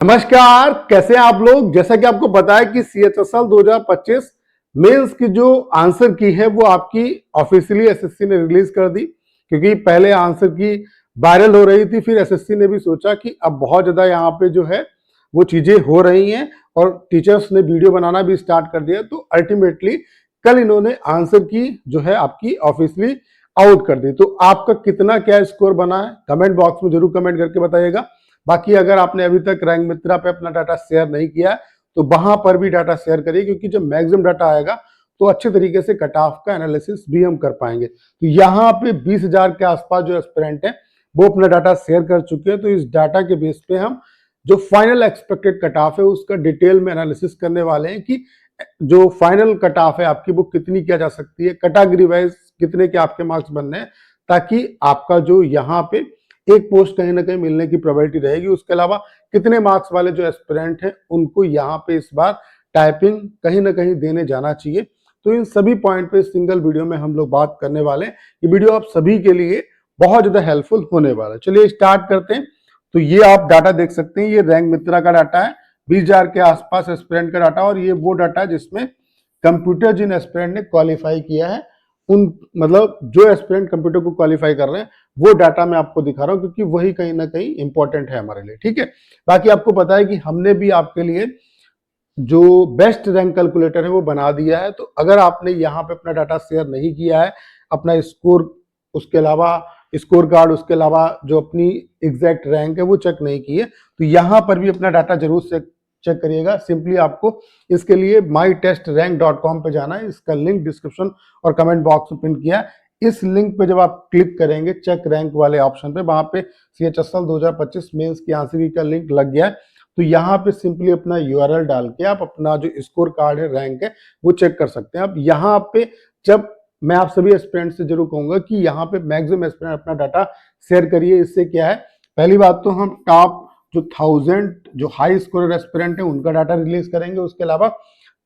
नमस्कार, कैसे हैं आप लोग। जैसा कि आपको पता है कि CHSL 2025 मेंस की जो आंसर की है वो आपकी ऑफिशियली एसएससी ने रिलीज कर दी, क्योंकि पहले आंसर की वायरल हो रही थी। फिर एसएससी ने भी सोचा कि अब बहुत ज्यादा यहाँ पे जो है वो चीजें हो रही हैं और टीचर्स ने वीडियो बनाना भी स्टार्ट कर दिया, तो अल्टीमेटली कल इन्होंने आंसर की जो है आपकी ऑफिशियली आउट कर दी। तो आपका कितना क्या स्कोर बना है कमेंट बॉक्स में जरूर कमेंट करके बताइएगा। बाकी अगर आपने अभी तक रैंक मित्रा पे अपना डाटा शेयर नहीं किया तो वहां पर भी डाटा शेयर करिए, क्योंकि जब मैक्सिमम डाटा आएगा तो अच्छे तरीके से कट ऑफ का एनालिसिस भी हम कर पाएंगे। तो यहाँ पे 20,000 के आसपास जो एस्पिरेंट है वो अपना डाटा शेयर कर चुके हैं। तो इस डाटा के बेस पे हम जो फाइनल एक्सपेक्टेड कट ऑफ है उसका डिटेल में एनालिसिस करने वाले हैं कि जो फाइनल कट ऑफ है आपकी वो कितनी किया जा सकती है, कैटेगरी वाइज कितने के आपके मार्क्स बनने हैं, ताकि आपका जो यहाँ पे एक पोस्ट कहीं ना कहीं मिलने की प्रोबेबिलिटी रहेगी। उसके अलावा कितने मार्क्स वाले जो एस्पिरेंट हैं उनको यहाँ पे इस बार टाइपिंग कहीं ना कहीं देने जाना चाहिए। तो इन सभी पॉइंट पे सिंगल वीडियो में हम लोग बात करने वाले हैं। ये वीडियो आप सभी के लिए बहुत ज्यादा हेल्पफुल होने वाला है। चलिए स्टार्ट करते हैं। तो ये आप डाटा देख सकते हैं, ये रैंक मित्रा का डाटा है, 20,000 के आसपास एस्पिरेंट का डाटा। और ये वो डाटा है जिसमें कंप्यूटर जिन एस्पिरेंट ने क्वालिफाई किया है, उन मतलब जो एस्पिरेंट कंप्यूटर को क्वालिफाई कर रहे हैं वो डाटा मैं आपको दिखा रहा हूं, क्योंकि वही कहीं ना कहीं इंपॉर्टेंट है हमारे लिए। ठीक है, बाकी आपको पता है कि हमने भी आपके लिए जो बेस्ट रैंक कैलकुलेटर है वो बना दिया है। तो अगर आपने यहाँ पे अपना डाटा शेयर नहीं किया है, अपना स्कोर, उसके अलावा स्कोर कार्ड, उसके अलावा जो अपनी एग्जैक्ट रैंक है वो चेक नहीं की है, तो यहाँ पर भी अपना डाटा जरूर से चेक करिएगा। सिंपली आपको इसके लिए mytestrank.com पे जाना है। इसका लिंक डिस्क्रिप्शन और कमेंट बॉक्स में पिन किया है। इस लिंक पे जब आप क्लिक करेंगे चेक रैंक वाले ऑप्शन पे, वहां पे CHSL 2025 मेंस की आंसर का लिंक लग गया है। तो यहाँ पे सिंपली अपना URL डाल के आप अपना जो स्कोर कार्ड है, रैंक है, वो चेक कर सकते हैं। अब यहाँ पे जब मैं आप सभी एस्पिरेंट से जरूर कहूंगा कि यहाँ पे मैक्सिमम एस्पिरेंट अपना डाटा शेयर करिए। इससे क्या है, पहली बात तो हम टॉप जो 1000 जो हाई स्कोर एस्पिरेंट है उनका डाटा रिलीज करेंगे। उसके अलावा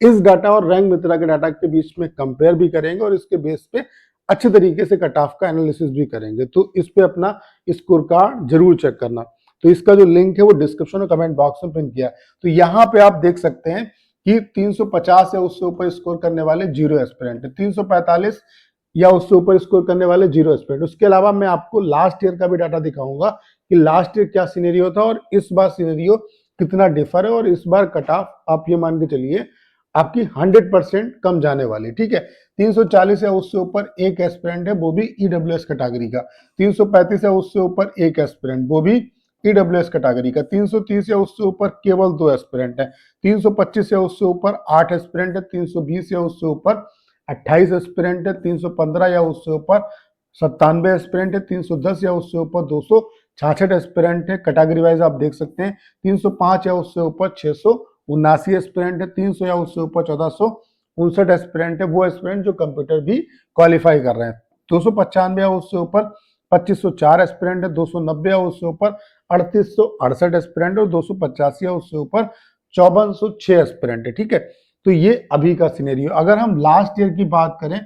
इस डाटा और रैंक मित्रा के डाटा के बीच में कंपेयर भी करेंगे और इसके बेस पे अच्छे तरीके से कट ऑफ का एनालिसिस भी करेंगे। तो इस पे अपना स्कोर कार्ड जरूर चेक करना। तो इसका जो लिंक है वो डिस्क्रिप्शन और कमेंट बॉक्स में पिन किया है। तो यहाँ पे आप देख सकते हैं कि 350 या उससे ऊपर स्कोर करने वाले जीरो एस्पिरेंट है, 345 या उससे ऊपर स्कोर करने वाले जीरो एस्पिरेंट। उसके अलावा मैं आपको लास्ट ईयर का भी डाटा दिखाऊंगा कि लास्ट ईयर क्या सिनेरियो था और इस बार सिनेरियो कितना डिफर है। और इस बार कट ऑफ आप ये मान के चलिए आपकी 100% कम जाने वाली। ठीक है, 340 या उससे ऊपर एक एस्पिरेंट है, वो भी ईडब्ल्यूएस कैटेगरी का। 335 या उससे ऊपर एक एस्पिरेंट, वो भी ईडब्ल्यूएस कैटेगरी का। 330 या उससे ऊपर केवल दो एस्पिरेंट है। 325 या उससे ऊपर 8 एस्पिरेंट है। 320 या उससे ऊपर 28 एस्पिरेंट है। 315 या उससे ऊपर 97 एस्पिरेंट है। 310 या उससे ऊपर 266 एस्पिरेंट है। कैटेगरी वाइज आप देख सकते हैं, 305 या उससे ऊपर 679 एस्पिरेंट है। 300 या उससे ऊपर 1459 एस्पिरेंट है, वो एस्पिरेंट जो कंप्यूटर भी क्वालिफाई कर रहे हैं। 295 या उससे ऊपर 2504 एस्पिरेंट है। 290 या उससे ऊपर 3868 एस्पिरेंट और 285 या उससे ऊपर 5406 एस्पिरेंट है। ठीक है, तो ये अभी का सिनेरियो। अगर हम लास्ट ईयर की बात करें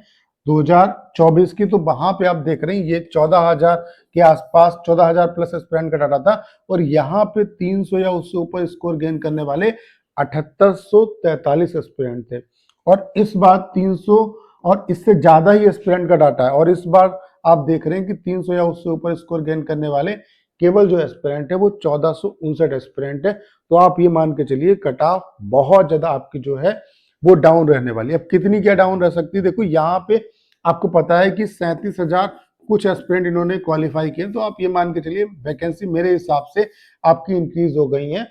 2024 की, तो वहां पे आप देख रहे हैं ये 14,000 के आसपास, 14,000 प्लस एस्पिरेंट का डाटा था। और यहाँ पे 300 या उससे ऊपर स्कोर गेन करने वाले 7843 एस्पिरेंट थे। और इस बार 300 और इससे ज्यादा ही एस्पिरेंट का डाटा है। और इस बार आप देख रहे हैं कि 300 या उससे ऊपर स्कोर गेन करने वाले केवल जो एस्पिरेंट है वो 1459 एस्पिरेंट है। तो आप ये मान के चलिए कट ऑफ बहुत ज्यादा आपकी जो है वो डाउन रहने वाली है। अब कितनी क्या डाउन रह सकती है, देखो यहाँ पे आपको पता है कि 37,000 कुछ एस्पिरेंट इन्होंने क्वालिफाई किए। तो आप ये मान के चलिए वैकेंसी मेरे हिसाब से आपकी इंक्रीज हो गई है,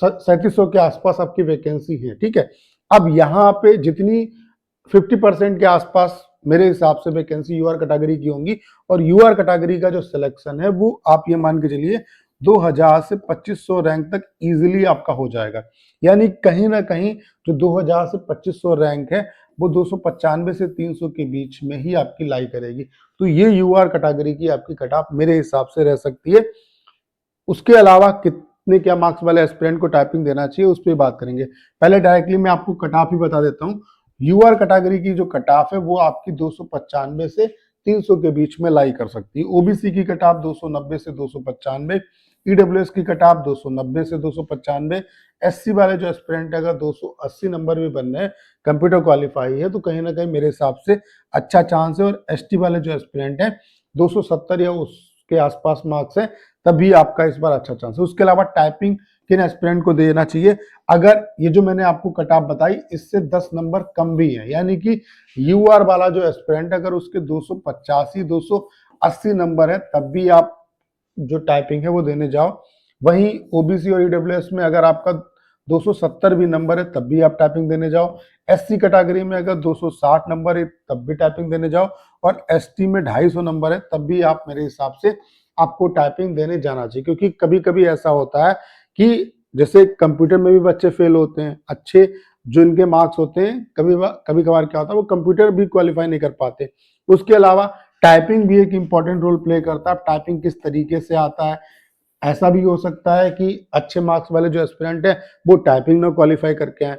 3700 के आसपास आपकी वैकेंसी है। ठीक है, अब यहाँ पे जितनी 50% के आसपास मेरे हिसाब से वैकेंसी यूआर कैटेगरी की होंगी। और यूआर कैटेगरी का जो सिलेक्शन है वो आप ये मान के चलिए 2000 से 2500 रैंक तक इजीली आपका हो जाएगा। यानी कहीं ना कहीं जो 2000 से 2500 रैंक है वो 295 से 300 के बीच में ही आपकी लाई करेगी। तो ये यूआर कैटेगरी की आपकी कट ऑफ मेरे हिसाब से रह सकती है। उसके अलावा कितने क्या मार्क्स वाले एस्पिरेंट को टाइपिंग देना चाहिए उस पर बात करेंगे। पहले डायरेक्टली मैं आपको कट ऑफ ही बता देता हूँ। यूआर कैटेगरी की जो कट ऑफ है वो आपकी 295 से 300 के बीच में लाई कर सकती है। ओबीसी की कट ऑफ 290 से 295, ईडब्ल्यूएस की कट ऑफ 290 से 295, एससी वाले जो एस्पिरेंट है अगर 280 नंबर भी बनने हैं, कंप्यूटर क्वालिफाई है तो कहीं ना कहीं मेरे हिसाब से अच्छा चांस है। और एसटी वाले जो एस्पिरेंट है 270 या उसके आसपास मार्क्स है, तभी आपका इस बार अच्छा चांस है। उसके अलावा टाइपिंग किन एस्पिरेंट को देना चाहिए, अगर ये जो मैंने आपको कट ऑफ बताई इससे 10 नंबर कम भी है, यानी कि यूआर वाला जो एस्पिरेंट अगर उसके 285 280 नंबर है तब भी आप जो टाइपिंग है वो देने जाओ। वहीं ओबीसी और ईडब्ल्यूएस में अगर आपका 270 भी नंबर है तब भी आप टाइपिंग देने जाओ। एससी कैटेगरी में अगर 260 नंबर है तब भी टाइपिंग देने जाओ, और एसटी में 250 नंबर है तब भी आप मेरे हिसाब से आपको टाइपिंग देने जाना चाहिए। क्योंकि कभी कभी ऐसा होता है कि जैसे कंप्यूटर में भी बच्चे फेल होते हैं, अच्छे जो इनके मार्क्स होते हैं कभी कभी कभार क्या होता है वो कंप्यूटर भी क्वालिफाई नहीं कर पाते। उसके अलावा टाइपिंग भी एक इंपॉर्टेंट रोल प्ले करता है। टाइपिंग किस तरीके से आता है, ऐसा भी हो सकता है कि अच्छे मार्क्स वाले जो एस्पिरेंट है वो टाइपिंग में क्वालिफाई करके आए,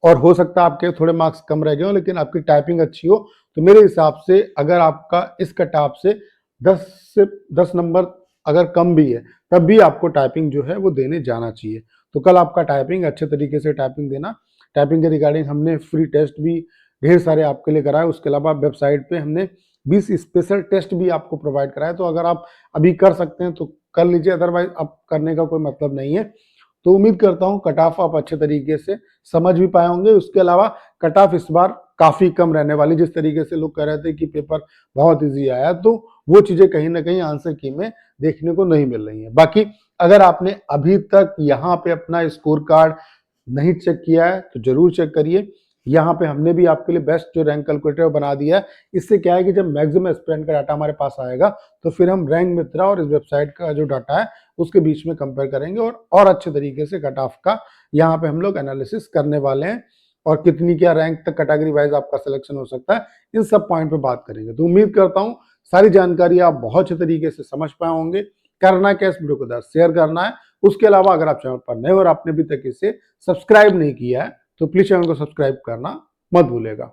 और हो सकता है आपके थोड़े मार्क्स कम रह गए हो लेकिन आपकी टाइपिंग अच्छी हो। तो मेरे हिसाब से अगर आपका इस कटाव से 10 नंबर अगर कम भी है तब भी आपको टाइपिंग जो है वो देने जाना चाहिए। तो कल आपका टाइपिंग अच्छे तरीके से टाइपिंग देना। टाइपिंग के रिगार्डिंग हमने फ्री टेस्ट भी ढेर सारे आपके लिए कराए। उसके अलावा वेबसाइट पे हमने 20 स्पेशल टेस्ट भी आपको प्रोवाइड कराए। तो अगर आप अभी कर सकते हैं तो कर लीजिए, अदरवाइज अब करने का कोई मतलब नहीं है। तो उम्मीद करता हूँ कट ऑफ आप अच्छे तरीके से समझ भी पाए होंगे। उसके अलावा कट ऑफ इस बार काफी कम रहने वाली, जिस तरीके से लोग कह रहे थे कि पेपर बहुत इजी आया, तो वो चीजें कहीं ना कहीं आंसर की में देखने को नहीं मिल रही है। बाकी अगर आपने अभी तक यहाँ पे अपना स्कोर कार्ड नहीं चेक किया है तो जरूर चेक करिए। यहाँ पे हमने भी आपके लिए बेस्ट जो रैंक कैलकुलेटर बना दिया है। इससे क्या है कि जब मैक्सिमम एस्पिरेंट का डाटा हमारे पास आएगा तो फिर हम रैंक मित्रा और इस वेबसाइट का जो डाटा है उसके बीच में कंपेयर करेंगे, और अच्छे तरीके से कट ऑफ का यहाँ पे हम लोग एनालिसिस करने वाले हैं, और कितनी क्या रैंक तक कैटेगरी वाइज आपका सिलेक्शन हो सकता है इन सब पॉइंट पे बात करेंगे। तो उम्मीद करता हूँ सारी जानकारी आप बहुत अच्छे तरीके से समझ पाए होंगे। करना क्या, इस वीडियो को शेयर करना है। उसके अलावा अगर आप चैनल पर नए और आपने अभी तक इसे सब्सक्राइब नहीं किया है तो प्लीज चैनल को सब्सक्राइब करना मत भूलेगा।